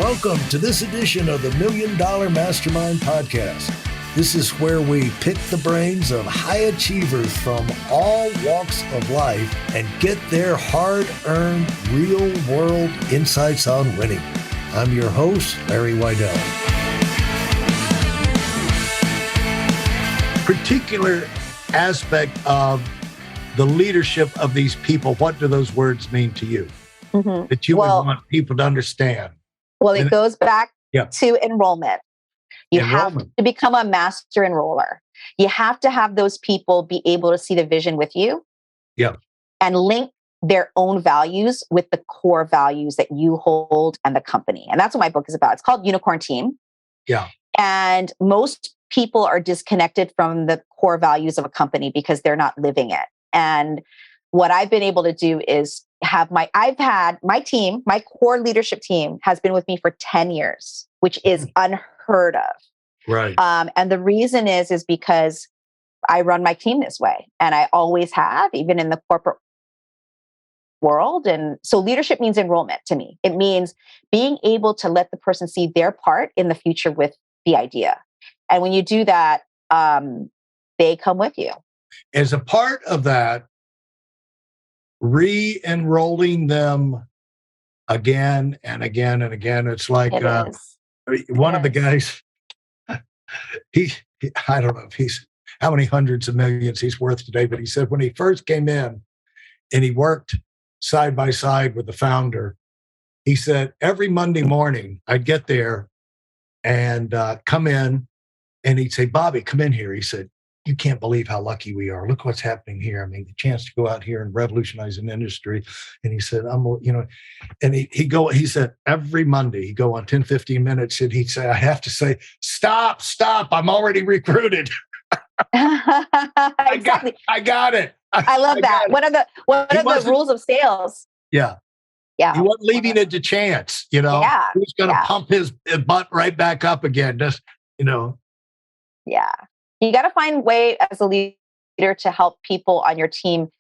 Welcome to this edition of the Million Dollar Mastermind podcast. This is where we pick the brains of high achievers from all walks of life and get their hard-earned, real-world insights on winning. I'm your host, Larry Weidel. Particular aspect of the leadership of these people, what do those words mean to you? That you would want people to understand? Well, it goes back to enrollment. You have to become a master enroller. You have to have those people be able to see the vision with you and link their own values with the core values that you hold and the company. And that's what my book is about. It's called Unicorn Team. Yeah. And most people are disconnected from the core values of a company because they're not living it. And what I've been able to do is I've had my team, my core leadership team has been with me for 10 years, which is unheard of. Right. And the reason is because I run my team this way, and I always have, even in the corporate world. And so leadership means enrollment to me. It means being able to let the person see their part in the future with the idea. And when you do that, they come with you. As a part of that, re-enrolling them again and again and again. It's like one of the guys, he I don't know if he's how many hundreds of millions he's worth today, but he said when he first came in and he worked side by side with the founder, he said every Monday morning I'd get there and come in and he'd say, "Bobby, come in here." He said, "You can't believe how lucky we are. Look what's happening here. I mean, the chance to go out here and revolutionize an industry." And he said, and he said, every Monday he'd go on 10, 15 minutes and he'd say, "I have to say, stop. I'm already recruited." Exactly. I got it. I love that. One of the rules of sales. Yeah. Yeah. He wasn't leaving it to chance, Yeah. He was going to pump his butt right back up again. Just, Yeah. You got to find a way as a leader to help people on your team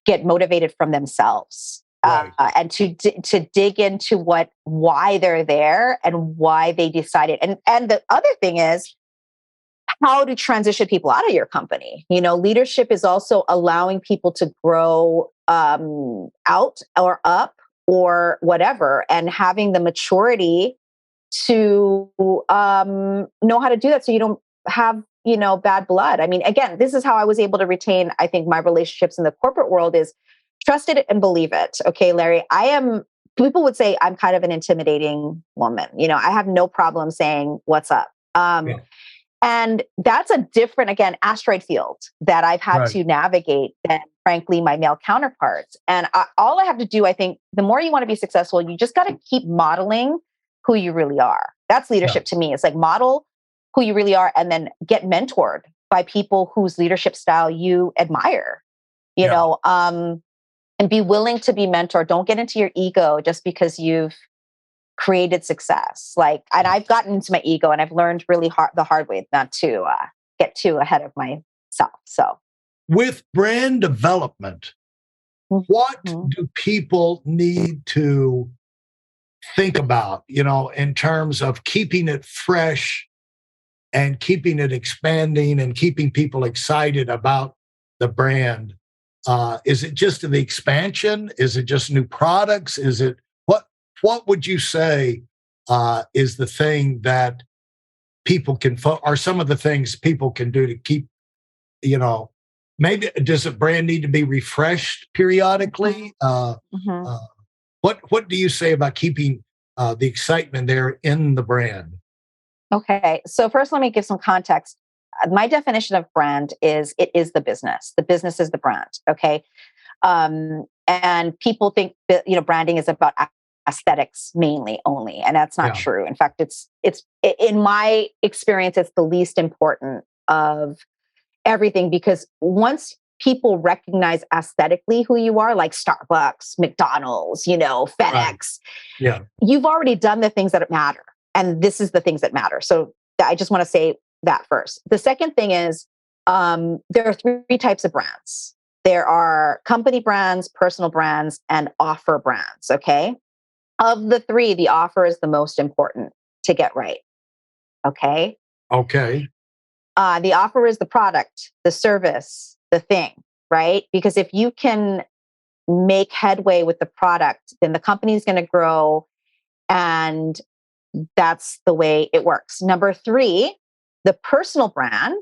get motivated from themselves, right. And to dig into why they're there and why they decided. And the other thing is how to transition people out of your company. Leadership is also allowing people to grow out or up or whatever, and having the maturity to know how to do that so you don't have bad blood. I mean, again, this is how I was able to retain, I think, my relationships in the corporate world is trust it and believe it. Okay, Larry, people would say I'm kind of an intimidating woman. I have no problem saying what's up. And that's a different, again, asteroid field that I've had to navigate than, frankly, my male counterparts. And all I have to do, I think, the more you want to be successful, you just got to keep modeling who you really are. That's leadership to me. It's like model who you really are, and then get mentored by people whose leadership style you admire, and be willing to be mentored. Don't get into your ego just because you've created success. And I've gotten into my ego, and I've learned really the hard way not to get too ahead of myself. So with brand development, what do people need to think about, in terms of keeping it fresh and keeping it expanding and keeping people excited about the brand? Is it just the expansion? Is it just new products? Is it what would you say is the thing that people can are some of the things people can do to keep, maybe does a brand need to be refreshed periodically? What do you say about keeping the excitement there in the brand? Okay. So first, let me give some context. My definition of brand is it is the business. The business is the brand. Okay. And people think that, branding is about aesthetics mainly only. And that's not true. In fact, it's in my experience, it's the least important of everything, because once people recognize aesthetically who you are, like Starbucks, McDonald's, FedEx, you've already done the things that matter. And this is the things that matter. So I just want to say that first. The second thing is there are three types of brands. There are company brands, personal brands, and offer brands. Okay. Of the three, the offer is the most important to get right. Okay. Okay. The offer is the product, the service, the thing, right? Because if you can make headway with the product, then the company is going to grow. And that's the way it works. Number three, the personal brand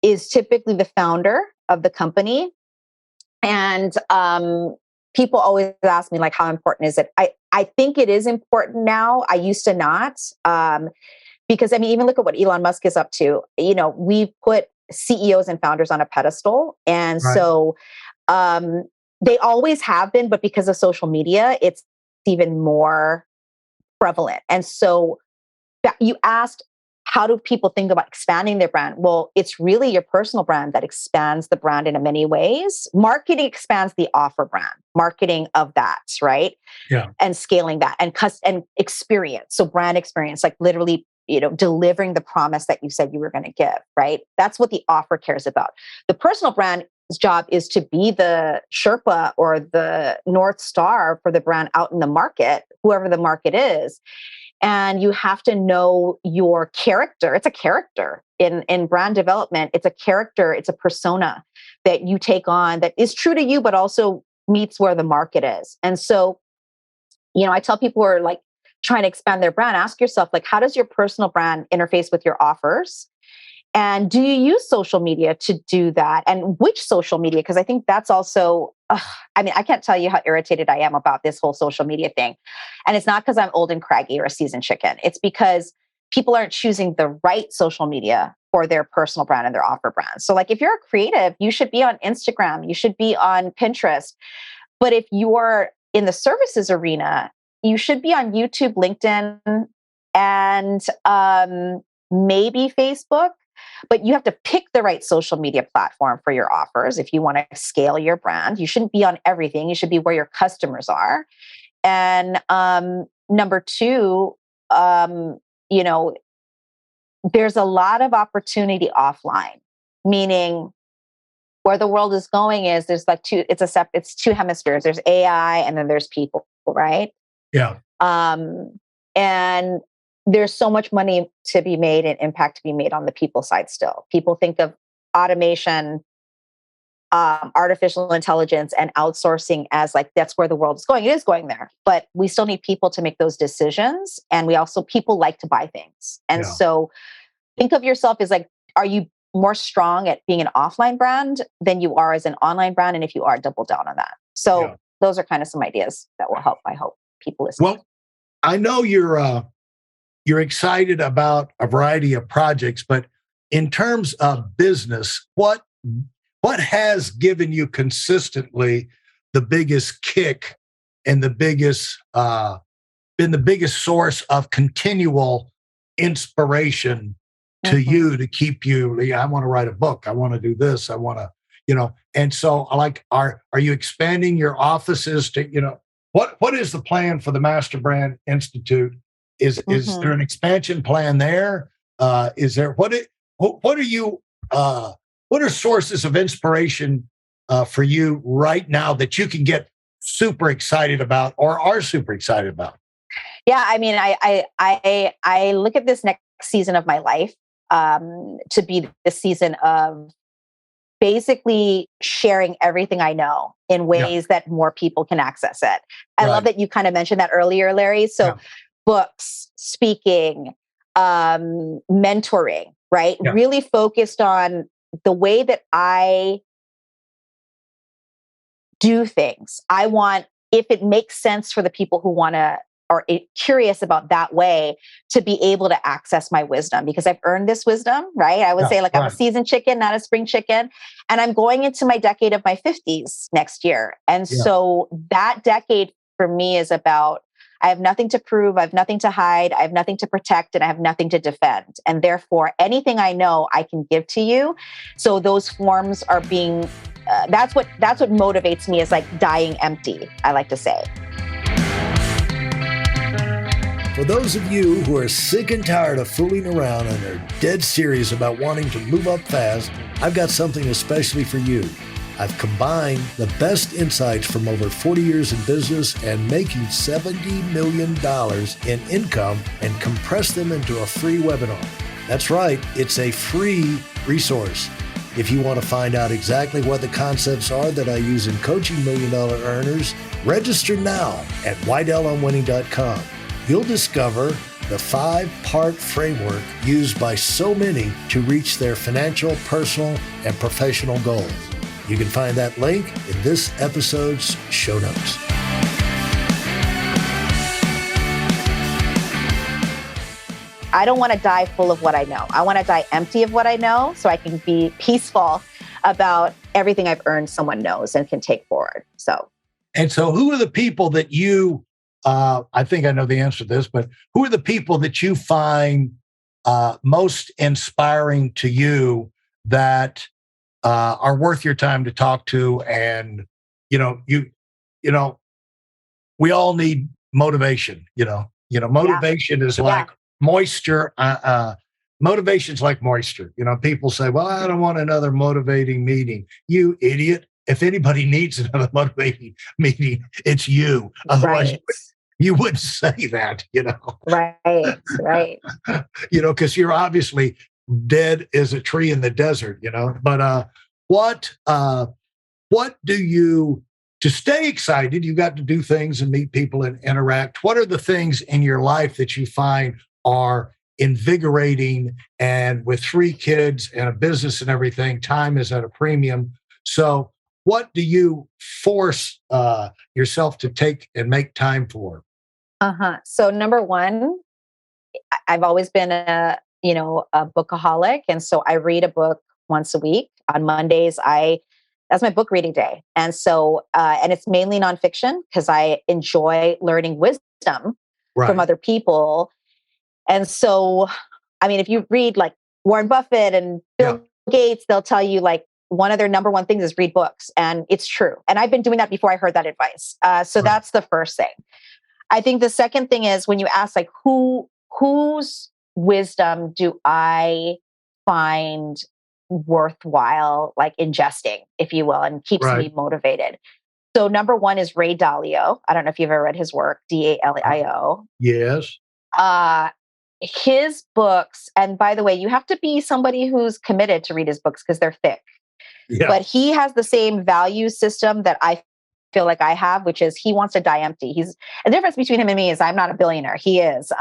is typically the founder of the company. And people always ask me, like, how important is it? I think it is important now. I used to not. Because I mean, even look at what Elon Musk is up to. We put CEOs and founders on a pedestal. And Right. so they always have been, but because of social media, it's even more prevalent. And so you asked, how do people think about expanding their brand? Well, it's really your personal brand that expands the brand in many ways. Marketing expands the offer brand, marketing of that, right? Yeah. And scaling that and experience. So brand experience, like literally, delivering the promise that you said you were going to give, right? That's what the offer cares about. The personal brand's job is to be the Sherpa or the North Star for the brand out in the market, whoever the market is. And you have to know your character. It's a character in brand development. It's a character. It's a persona that you take on that is true to you, but also meets where the market is. And so, I tell people who are like trying to expand their brand, ask yourself, like, how does your personal brand interface with your offers? And do you use social media to do that? And which social media? Because I think that's also, I can't tell you how irritated I am about this whole social media thing. And it's not because I'm old and craggy or a seasoned chicken. It's because people aren't choosing the right social media for their personal brand and their offer brand. So like if you're a creative, you should be on Instagram, you should be on Pinterest. But if you're in the services arena, you should be on YouTube, LinkedIn, and maybe Facebook. But you have to pick the right social media platform for your offers. If you want to scale your brand, you shouldn't be on everything. You should be where your customers are. And number two, there's a lot of opportunity offline, meaning where the world is going is there's like it's two hemispheres. There's AI and then there's people, right? Yeah. And there's so much money to be made and impact to be made on the people side still. People think of automation, artificial intelligence, and outsourcing as like, that's where the world is going. It is going there, but we still need people to make those decisions. And people like to buy things. And so think of yourself as like, are you more strong at being an offline brand than you are as an online brand? And if you are, double down on that. So those are kind of some ideas that will help, I hope, people listen. Well, I know you're excited about a variety of projects, but in terms of business, what has given you consistently the biggest kick and been the biggest source of continual inspiration to you to keep you? I want to write a book. I want to do this. I want to, and so are you expanding your offices to, what is the plan for the Master Brand Institute? Is there an expansion plan there? Is there what are sources of inspiration for you right now that you can get super excited about or are super excited about? Yeah, I mean, I look at this next season of my life to be the season of basically sharing everything I know in ways that more people can access it. I love that you kind of mentioned that earlier, Larry. So books, speaking, mentoring, right? Yeah. Really focused on the way that I do things. I want, if it makes sense for the people who want to or curious about that way, to be able to access my wisdom, because I've earned this wisdom, right? I would say like I'm a seasoned chicken, not a spring chicken. And I'm going into my decade of my 50s next year. And so that decade for me is about, I have nothing to prove, I have nothing to hide, I have nothing to protect, and I have nothing to defend. And therefore, anything I know, I can give to you. So those forms are being, that's what motivates me, is like dying empty, I like to say. For those of you who are sick and tired of fooling around and are dead serious about wanting to move up fast, I've got something especially for you. I've combined the best insights from over 40 years in business and making $70 million in income and compressed them into a free webinar. That's right, it's a free resource. If you want to find out exactly what the concepts are that I use in coaching million-dollar earners, register now at WeidelOnWinning.com. You'll discover the 5-part framework used by so many to reach their financial, personal, and professional goals. You can find that link in this episode's show notes. I don't want to die full of what I know. I want to die empty of what I know so I can be peaceful about everything I've earned someone knows and can take forward. So who are the people that you, I think I know the answer to this, but who are the people that you find most inspiring to you that are worth your time to talk to? And, we all need motivation, motivation is like moisture. Motivation's like moisture. People say, well, I don't want another motivating meeting. You idiot. If anybody needs another motivating meeting, it's you. Otherwise, you wouldn't say that, Right. Because you're obviously dead as a tree in the desert, But what do you, to stay excited, you got to do things and meet people and interact. What are the things in your life that you find are invigorating? And with 3 kids and a business and everything, time is at a premium. So what do you force yourself to take and make time for? So number one, I've always been a bookaholic. And so I read a book once a week. On Mondays, that's my book reading day. And so, and it's mainly nonfiction because I enjoy learning wisdom from other people. And so, if you read like Warren Buffett and Bill Gates, they'll tell you like one of their number one things is read books. And it's true. And I've been doing that before I heard that advice. So that's the first thing. I think the second thing is when you ask like whose wisdom do I find worthwhile like ingesting, if you will, and keeps me motivated. So number one is Ray Dalio. I don't know if you've ever read his work, Dalio. Yes. His books, and by the way, you have to be somebody who's committed to read his books because they're thick. Yeah. But he has the same value system that I feel like I have, which is he wants to die empty. The difference between him and me is I'm not a billionaire. He is.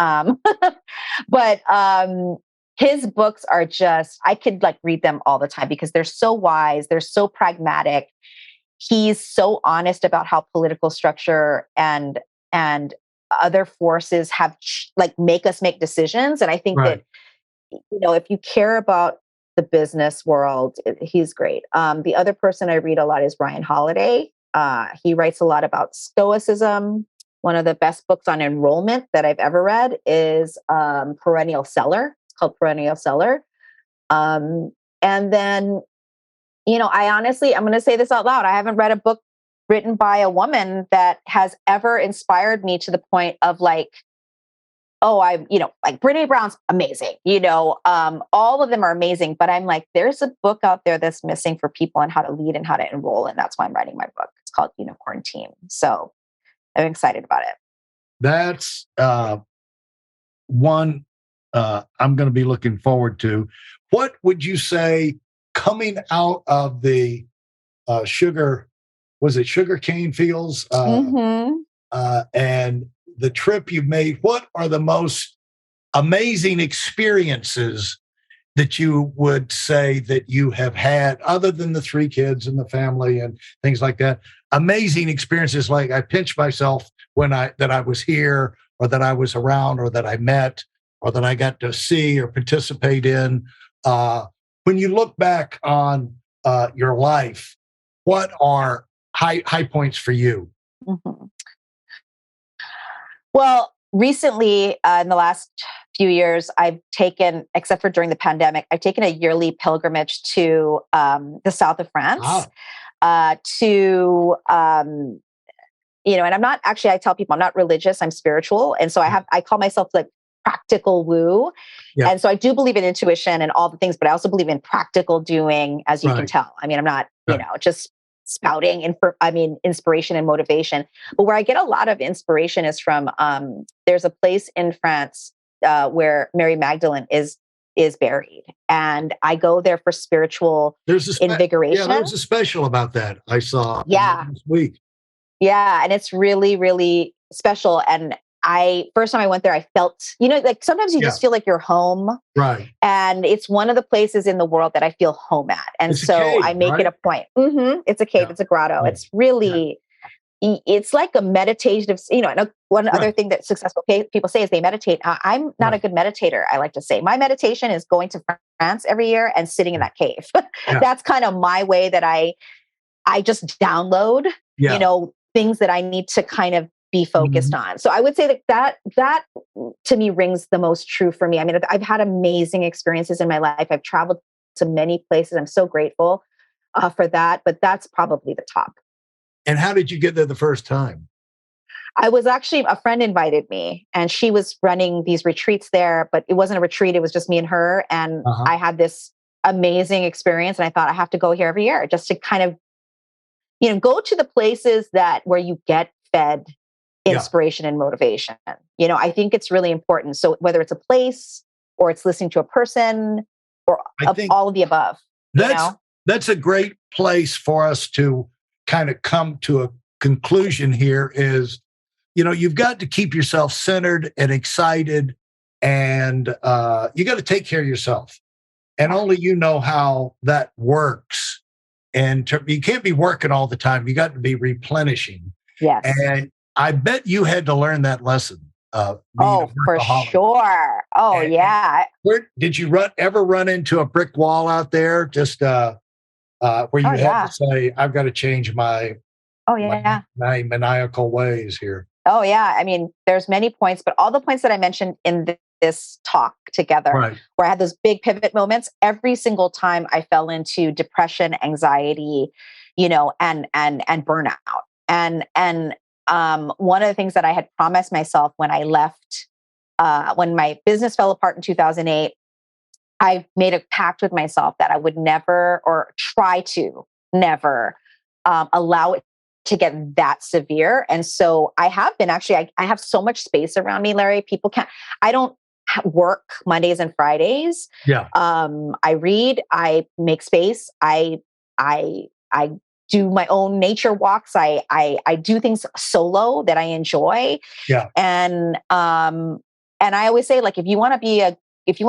But his books are just, I could like read them all the time because they're so wise. They're so pragmatic. He's so honest about how political structure and other forces have like make us make decisions. And I think that, if you care about the business world, he's great. The other person I read a lot is Ryan Holiday. He writes a lot about stoicism. One of the best books on enrollment that I've ever read is Perennial Seller. It's called Perennial Seller. And then, I honestly, I'm going to say this out loud. I haven't read a book written by a woman that has ever inspired me to the point of like, like Brene Brown's amazing, all of them are amazing, but I'm like, there's a book out there that's missing for people on how to lead and how to enroll. And that's why I'm writing my book. It's called Unicorn Team. So I'm excited about it. That's one I'm going to be looking forward to. What would you say coming out of the sugar cane fields and the trip you've made? What are the most amazing experiences that you would say that you have had, other than the 3 kids and the family and things like that? Amazing experiences, like I pinched myself that I was here, or that I was around, or that I met, or that I got to see or participate in. When you look back on your life, what are high points for you? Mm-hmm. Well, recently, in the last few years, I've taken, except for during the pandemic, I've taken a yearly pilgrimage to the south of France. And I'm not actually, I tell people I'm not religious, I'm spiritual. And so I call myself like practical woo. Yeah. And so I do believe in intuition and all the things, but I also believe in practical doing, as you can tell. I'm not, just spouting inspiration and motivation. But where I get a lot of inspiration is from there's a place in France where Mary Magdalene is buried, and I go there for spiritual invigoration. Yeah, there's a special about that I saw this week. Yeah, and it's really, really special. And first time I went there, I felt, like sometimes you just feel like you're home. Right. And it's one of the places in the world that I feel home at. And it's a cave, I make it a point. It's a cave. It's a grotto. Yeah. It's really, it's like a meditative, one other thing that successful people say is they meditate. I'm not a good meditator. I like to say my meditation is going to France every year and sitting in that cave. That's kind of my way that I just download, things that I need to kind of be focused on. So I would say that to me rings the most true for me. I mean, I've had amazing experiences in my life. I've traveled to many places. I'm so grateful for that, but that's probably the top. And how did you get there the first time? I was actually, a friend invited me, and she was running these retreats there, but it wasn't a retreat. It was just me and her. And I had this amazing experience, and I thought I have to go here every year just to kind of, go to the places where you get fed inspiration and motivation. I think it's really important. So whether it's a place or it's listening to a person or all of the above. That's a great place for us to kind of come to a conclusion here is, you've got to keep yourself centered and excited, and you got to take care of yourself. And only you know how that works. And you can't be working all the time. You got to be replenishing. Yes. And I bet you had to learn that lesson. For sure. Where did you ever run into a brick wall out there? Just where you had to say, "I've got to change my maniacal ways here." Oh yeah. I mean, there's many points, but all the points that I mentioned in this talk together, where I had those big pivot moments, every single time I fell into depression, anxiety, and burnout. And one of the things that I had promised myself when I left, when my business fell apart in 2008, I made a pact with myself that I would never, or try to never, allow it to get that severe. And so I have been I have so much space around me, Larry. I don't work Mondays and Fridays. Yeah. I read, I make space. I do my own nature walks. I do things solo that I enjoy. Yeah. And I always say, like, if you want to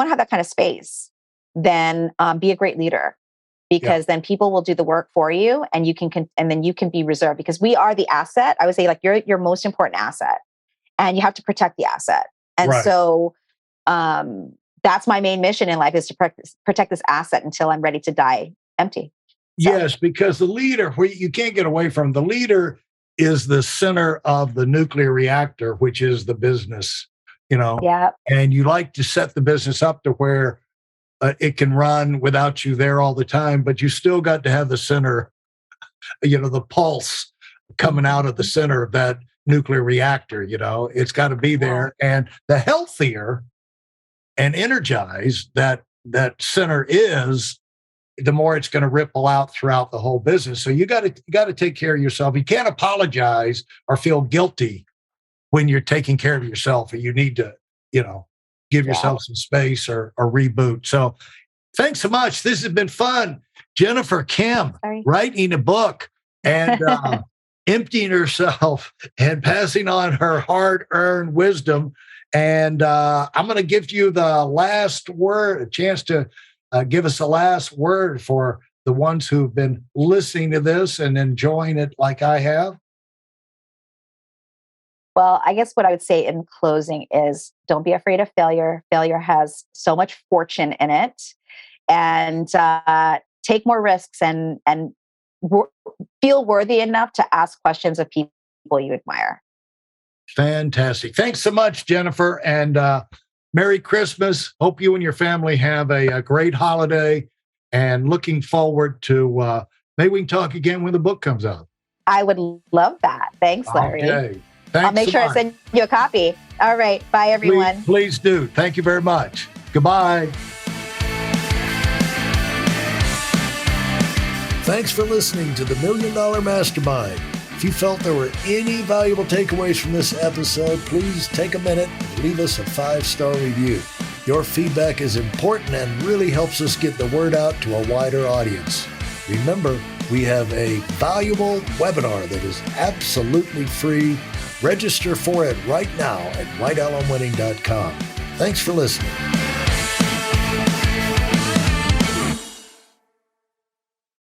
have that kind of space, then be a great leader, because then people will do the work for you, and then you can be reserved, because we are the asset. I would say, like, you're your most important asset, and you have to protect the asset. And so that's my main mission in life, is to protect this asset until I'm ready to die empty. Yes, because the leader, you can't get away from, the leader is the center of the nuclear reactor, which is the business, and you like to set the business up to where it can run without you there all the time, but you still got to have the center, the pulse coming out of the center of that nuclear reactor, it's got to be there. And the healthier and energized that center is, the more it's going to ripple out throughout the whole business. So you got to take care of yourself. You can't apologize or feel guilty when you're taking care of yourself, and you need to, give yourself some space or reboot. So thanks so much. This has been fun. Jennifer Kem, writing a book and emptying herself and passing on her hard-earned wisdom. And I'm going to give you the last word, a chance to give us the last word for the ones who've been listening to this and enjoying it like I have. Well, I guess what I would say in closing is, don't be afraid of failure. Failure has so much fortune in it, and take more risks and feel worthy enough to ask questions of people you admire. Fantastic. Thanks so much, Jennifer. And Merry Christmas. Hope you and your family have a great holiday, and looking forward to maybe we can talk again when the book comes out. I would love that. Thanks, Larry. Okay. Thanks. I'll make sure I send you a copy. All right. Bye, everyone. Please do. Thank you very much. Goodbye. Thanks for listening to the Million Dollar Mastermind. If you felt there were any valuable takeaways from this episode, please take a minute and leave us a 5-star review. Your feedback is important and really helps us get the word out to a wider audience. Remember, we have a valuable webinar that is absolutely free. Register for it right now at weidelonwinning.com. Thanks for listening.